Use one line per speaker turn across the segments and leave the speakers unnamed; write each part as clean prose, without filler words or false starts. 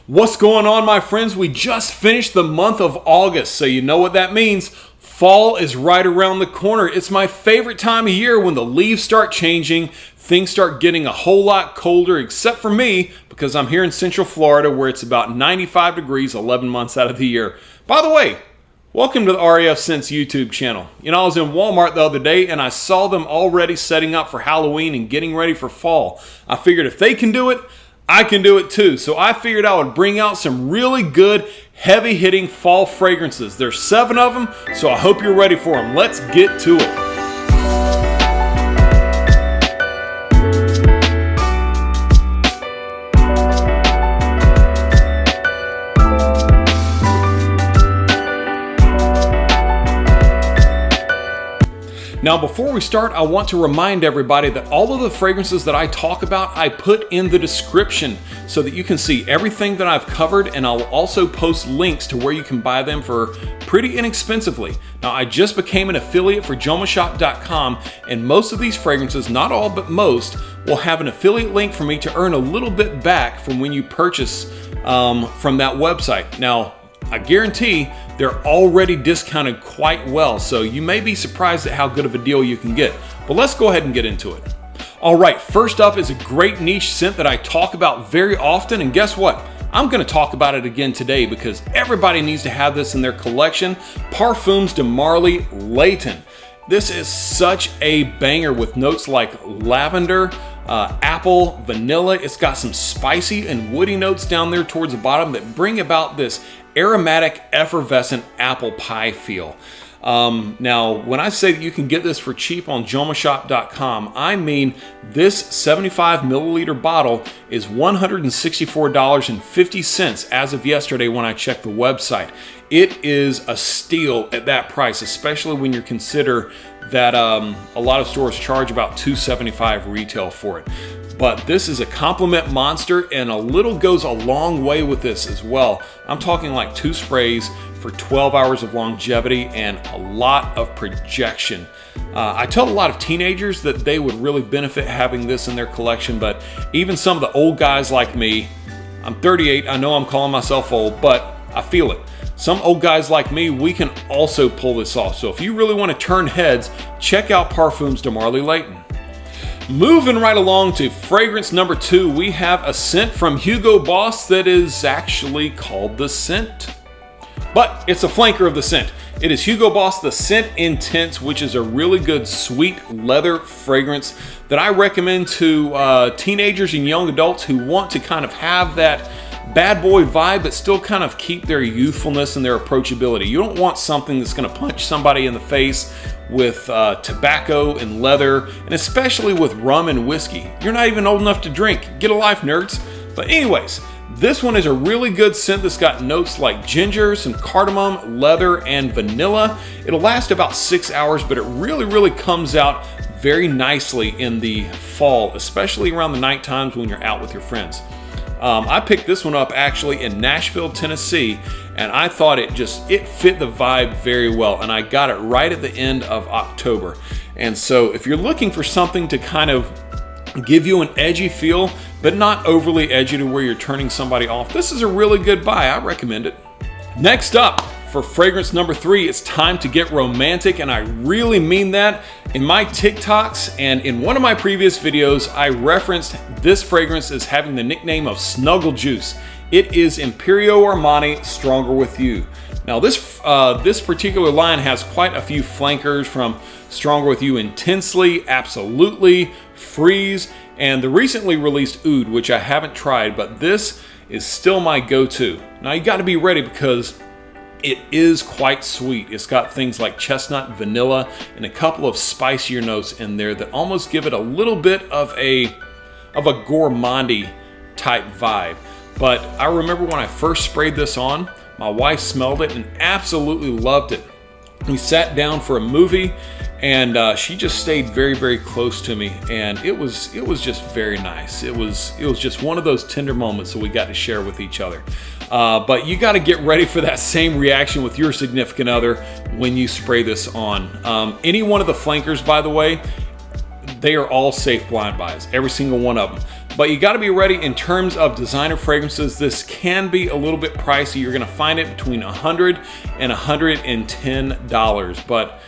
What's going on, my friends? We just finished the month of August, so you know what that means. Fall is right around the corner. It's my favorite time of year when the leaves start changing, things start getting a whole lot colder, except for me, because I'm here in Central Florida where it's about 95 degrees 11 months out of the year. By the way, welcome to the RAFscents YouTube channel. You know, I was in Walmart the other day and I saw them already setting up for Halloween and getting ready for fall. I figured if they can do it, I can do it too. So I figured I would bring out some really good, heavy-hitting fall fragrances. There's 7 of them, so I hope you're ready for them. Let's get to it. Now, before we start, I want to remind everybody that all of the fragrances that I talk about, I put in the description so that you can see everything that I've covered, and I'll also post links to where you can buy them for pretty inexpensively. Now, I just became an affiliate for Cashapp.com, and most of these fragrances, not all but most, will have an affiliate link for me to earn a little bit back from when you purchase from that website. Now, I guarantee they're already discounted quite well, so you may be surprised at how good of a deal you can get. But let's go ahead and get into it. All right, first up is a great niche scent that I talk about very often, and guess what? I'm going to talk about it again today because everybody needs to have this in their collection. Parfums de Marly Layton. This is such a banger with notes like lavender, apple, vanilla. It's got some spicy and woody notes down there towards the bottom that bring about this aromatic, effervescent apple pie feel. Now, when I say that you can get this for cheap on Cashapp.com, I mean this 75 milliliter bottle is $164.50 as of yesterday when I checked the website. It is a steal at that price, especially when you consider that a lot of stores charge about $275 retail for it. But this is a compliment monster, and a little goes a long way with this as well. I'm talking like 2 sprays for 12 hours of longevity and a lot of projection. I tell a lot of teenagers that they would really benefit having this in their collection, but even some of the old guys like me, I'm 38, I know I'm calling myself old, but I feel it. Some old guys like me, we can also pull this off. So if you really want to turn heads, check out Parfums de Marly Layton. Moving right along to fragrance number 2, we have a scent from Hugo Boss that is actually called the Scent. But it's a flanker of the scent. It is Hugo Boss The Scent Intense, which is a really good sweet leather fragrance that I recommend to teenagers and young adults who want to kind of have that bad boy vibe but still kind of keep their youthfulness and their approachability. You don't want something that's going to punch somebody in the face with tobacco and leather, and especially with rum and whiskey. You're not even old enough to drink. Get a life, nerds. But anyways, this one is a really good scent that's got notes like ginger, some cardamom, leather, and vanilla. It'll last about 6 hours, but it really comes out very nicely in the fall, especially around the night times when you're out with your friends. I picked this one up actually in Nashville, Tennessee, and I thought it fit the vibe very well, and I got it right at the end of October. And so if you're looking for something to kind of give you an edgy feel, but not overly edgy to where you're turning somebody off, this is a really good buy. I recommend it. Next up, for fragrance number 3, it's time to get romantic, and I really mean that. In my TikToks and in one of my previous videos, I referenced this fragrance as having the nickname of Snuggle Juice. It is Imperio Armani Stronger With You. Now this particular line has quite a few flankers, from Stronger With You Intensely, Absolutely, Freeze, and the recently released Oud, which I haven't tried, but this is still my go-to. Now you got to be ready because it is quite sweet. It's got things like chestnut, vanilla, and a couple of spicier notes in there that almost give it a little bit of a gourmandy type vibe. But I remember when I first sprayed this on, my wife smelled it and absolutely loved it. We sat down for a movie, and she just stayed very close to me, and it was just very nice. It was just one of those tender moments that we got to share with each other. But you got to get ready for that same reaction with your significant other when you spray this on. Any one of the flankers, by the way, they are all safe blind buys, every single one of them. But you got to be ready in terms of designer fragrances. This can be a little bit pricey. You're going to find it between $100 and $110, but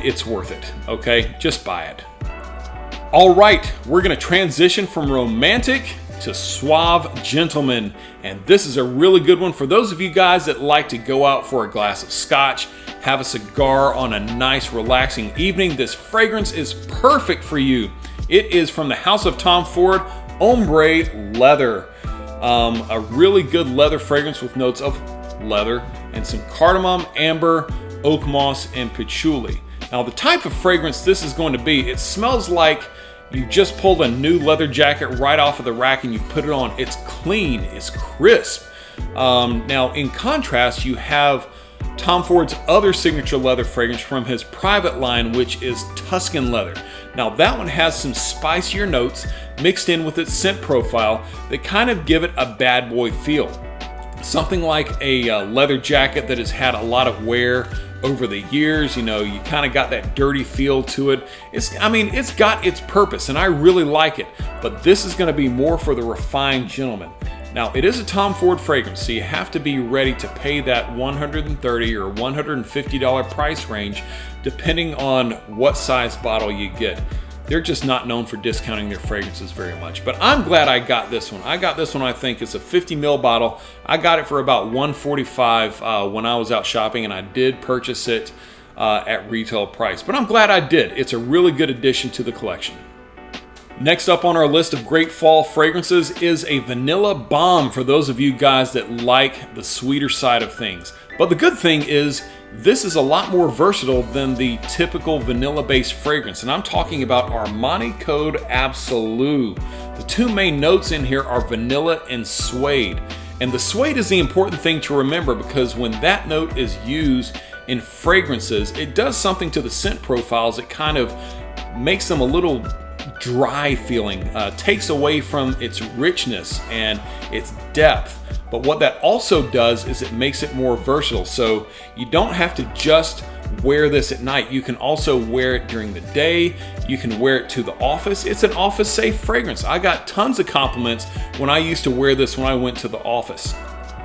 it's worth it, okay? Just buy it. All right, we're going to transition from romantic to suave gentleman, and this is a really good one for those of you guys that like to go out for a glass of scotch, have a cigar on a nice relaxing evening. This fragrance is perfect for you. It is from the House of Tom Ford, Ombre Leather. A really good leather fragrance with notes of leather and some cardamom, amber, oak moss, and patchouli. Now the type of fragrance this is going to be, it smells like you just pulled a new leather jacket right off of the rack and you put it on. It's clean, it's crisp. Now in contrast, you have Tom Ford's other signature leather fragrance from his private line, which is Tuscan leather. Now that one has some spicier notes mixed in with its scent profile that kind of give it a bad boy feel. Something like a leather jacket that has had a lot of wear over the years. You know, you kind of got that dirty feel to it. It's got its purpose and I really like it, but this is going to be more for the refined gentleman. Now, it is a Tom Ford fragrance, so you have to be ready to pay that $130 or $150 price range, depending on what size bottle you get. They're just not known for discounting their fragrances very much. But I'm glad I got this one. I got this one, I think, it's a 50 ml bottle. I got it for about $145 when I was out shopping, and I did purchase it at retail price. But I'm glad I did. It's a really good addition to the collection. Next up on our list of great fall fragrances is a vanilla bomb for those of you guys that like the sweeter side of things. But the good thing is this is a lot more versatile than the typical vanilla-based fragrance, and I'm talking about Armani Code Absolute. The two main notes in here are vanilla and suede. And the suede is the important thing to remember, because when that note is used in fragrances, it does something to the scent profiles. It kind of makes them a little dry feeling, takes away from its richness and its depth. But what that also does is it makes it more versatile. So you don't have to just wear this at night. You can also wear it during the day. You can wear it to the office. It's an office safe fragrance. I got tons of compliments when I used to wear this when I went to the office.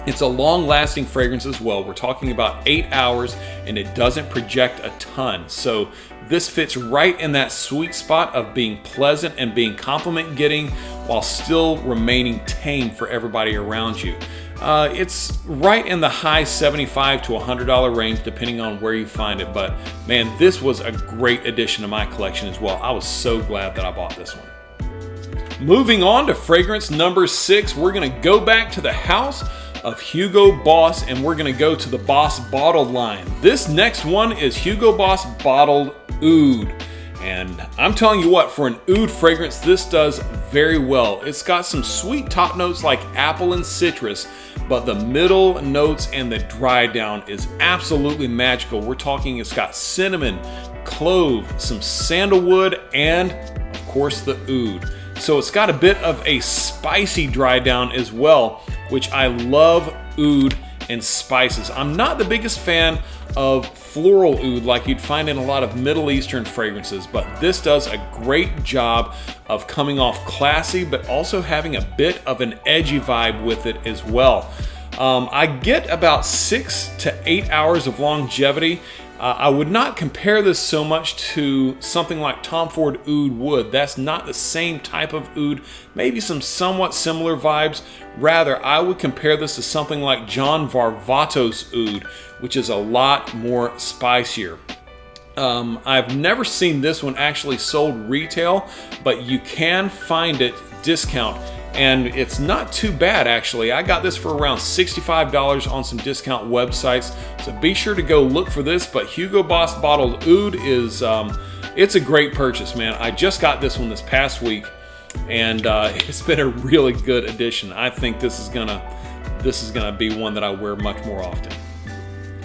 It's a long-lasting fragrance as well. We're talking about 8 hours, and it doesn't project a ton. So this fits right in that sweet spot of being pleasant and being compliment-getting while still remaining tame for everybody around you. It's right in the high $75 to $100 range, depending on where you find it. But man, this was a great addition to my collection as well. I was so glad that I bought this one. Moving on to fragrance number 6, we're going to go back to the house of Hugo Boss, and we're going to go to the Boss bottled line. This next one is Hugo Boss bottled Oud. And I'm telling you what, for an oud fragrance, this does very well. It's got some sweet top notes like apple and citrus, but the middle notes and the dry down is absolutely magical. We're talking it's got cinnamon, clove, some sandalwood, and of course the oud. So it's got a bit of a spicy dry down as well, which I love oud and spices. I'm not the biggest fan of floral oud like you'd find in a lot of Middle Eastern fragrances, but this does a great job of coming off classy, but also having a bit of an edgy vibe with it as well. I get about 6 to 8 hours of longevity. I would not compare this so much to something like Tom Ford Oud would. That's not the same type of oud, maybe some somewhat similar vibes. Rather, I would compare this to something like John Varvatos Oud, which is a lot more spicier. I've never seen this one actually sold retail, but you can find it discount. And it's not too bad, actually. I got this for around $65 on some discount websites, so be sure to go look for this. But Hugo Boss bottled Oud is, it's a great purchase, man. I just got this one this past week, and it's been a really good addition. I think this is gonna be one that I wear much more often.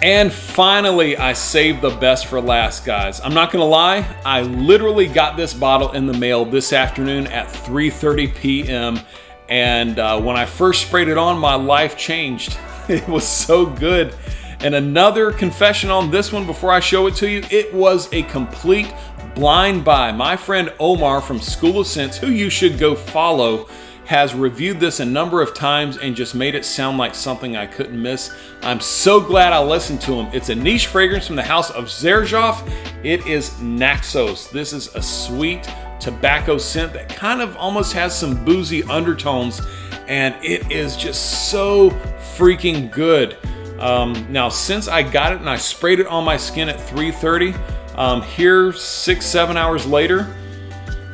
And finally, I saved the best for last, guys. I'm not gonna lie, I literally got this bottle in the mail this afternoon at 3:30 p.m. And when I first sprayed it on, my life changed. It was so good. And another confession on this one before I show it to you, it was a complete blind buy. My friend Omar from School of Scents, who you should go follow, has reviewed this a number of times and just made it sound like something I couldn't miss. I'm so glad I listened to him. It's a niche fragrance from the house of Xerjoff. It is Nezos. This is a sweet tobacco scent that kind of almost has some boozy undertones, and it is just so freaking good. Now, since I got it and I sprayed it on my skin at 3:30, here 6-7 hours later,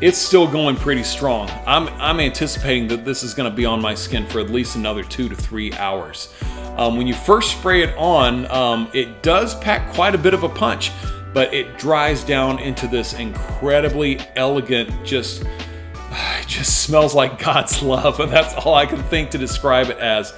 it's still going pretty strong. I'm anticipating that this is going to be on my skin for at least another 2 to 3 hours. When you first spray it on, it does pack quite a bit of a punch, but it dries down into this incredibly elegant, it just smells like God's love. And that's all I can think to describe it as.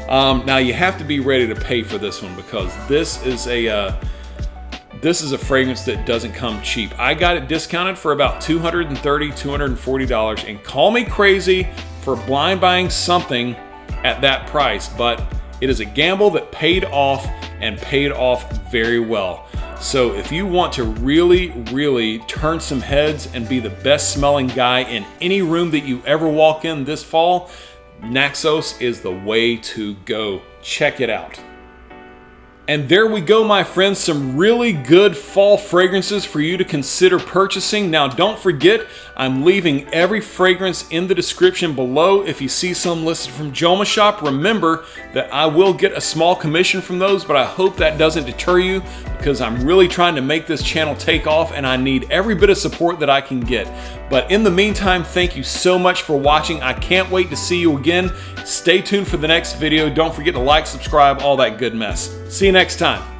Now you have to be ready to pay for this one, because this is a fragrance that doesn't come cheap. I got it discounted for about $230, $240, and call me crazy for blind buying something at that price, but it is a gamble that paid off, and paid off very well. So if you want to really, really turn some heads and be the best smelling guy in any room that you ever walk in this fall, Nezos is the way to go. Check it out. And there we go, my friends, some really good fall fragrances for you to consider purchasing. Now, don't forget, I'm leaving every fragrance in the description below. If you see some listed from Joma Shop, remember that I will get a small commission from those, but I hope that doesn't deter you, because I'm really trying to make this channel take off, and I need every bit of support that I can get. But in the meantime, thank you so much for watching. I can't wait to see you again. Stay tuned for the next video. Don't forget to like, subscribe, all that good mess. See you next time.